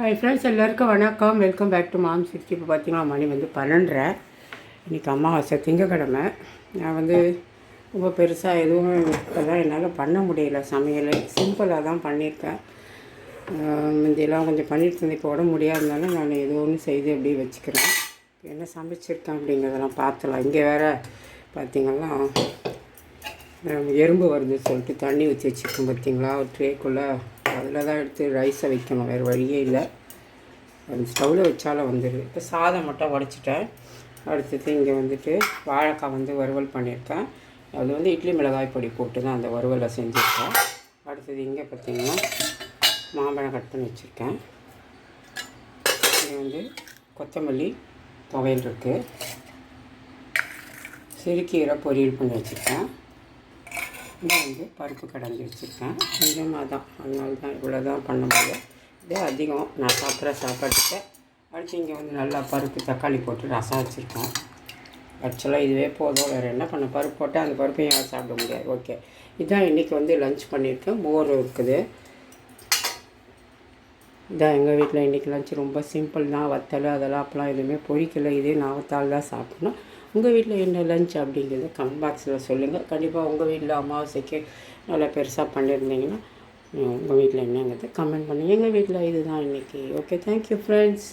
Hi friends, எல்லாருக்கும் வணக்கம். Welcome back to mom sixty. இப்போ பார்த்தீங்கன்னா மணி வந்து 12:30. இன்றைக்கி அமாவாசை திங்கக்கிழமை. நான் வந்து ரொம்ப பெருசாக எதுவும் இப்போதான் என்னால் பண்ண முடியல. சமையல் சிம்பிளாக தான் பண்ணியிருக்கேன். முந்தியெல்லாம் கொஞ்சம் பண்ணிட்டு இருந்தேன். இப்போ உடம்பு முடியாதனால நான் ஏதோ ஒன்று செய்து அப்படியே வச்சுக்கிறேன். என்ன சமைச்சிருக்கேன் அப்படிங்கிறதெல்லாம் பார்த்துலாம். இங்கே வேறு பார்த்திங்கன்னா எறும்பு வருது சொல்லிட்டு தண்ணி ஊற்றி வச்சுருக்கேன். பார்த்திங்களா, ஒரு ட்ரேக்குள்ளே அதில் தான் எடுத்து ரைஸை வைக்கணும். வேறு வழியே இல்லை. அது ஸ்டவ்வில் வச்சாலும் வந்துடுது. இப்போ சாதம் மட்டும் உடச்சிட்டேன். அடுத்தது இங்கே வந்துட்டு வாழைக்காய் வந்து வறுவல் பண்ணியிருக்கேன். அது வந்து இட்லி மிளகாய் பொடி போட்டு தான் அந்த வறுவலை செஞ்சுருக்கேன். அடுத்தது இங்கே பார்த்திங்கன்னா மாம்பழம் கட் பண்ணி வச்சுருக்கேன். இங்கே வந்து கொத்தமல்லி துவையல் இருக்குது. சிறுக்கீரை பொரியல் பண்ணி வச்சுருக்கேன். இங்கே வந்து பருப்பு கடைஞ்சி வச்சுருக்கேன். கொஞ்சமாக தான், அதனால தான் இவ்வளோ தான் பண்ண முடியும். இதே அதிகம் நான் சாப்பிட்ற சாப்பாட்டுக்கு. அடுத்து இங்கே வந்து நல்லா பருப்பு தக்காளி போட்டு ரசம் வச்சுருக்கேன். ஆக்சுவலாக இதுவே போதும், வேறு என்ன பண்ண. பருப்பு போட்டால் அந்த பருப்பையும் யாரும் சாப்பிட முடியாது. ஓகே, இதுதான் இன்றைக்கி வந்து லன்ச் பண்ணியிருக்கேன். போர் இருக்குது. இதான் எங்கள் வீட்டில் இன்றைக்கி லன்ச் ரொம்ப சிம்பிள் தான். வத்தல் அதெல்லாம் அப்போலாம் எதுவுமே பொரிக்கலை. இதே நாவத்தால் தான் சாப்பிட்ணும். உங்கள் வீட்டில் என்ன லன்ச் அப்படிங்கிறத கமெண்ட் பாக்ஸில் சொல்லுங்கள். கண்டிப்பாக உங்கள் வீட்டில் அமாவாசைக்கு நல்லா பெருசாக பண்ணியிருந்தீங்கன்னா உங்கள் வீட்டில் என்னங்கிறத கமெண்ட் பண்ணுங்கள். எங்கள் வீட்டில் இதுதான் இன்றைக்கி. Okay, thank you friends.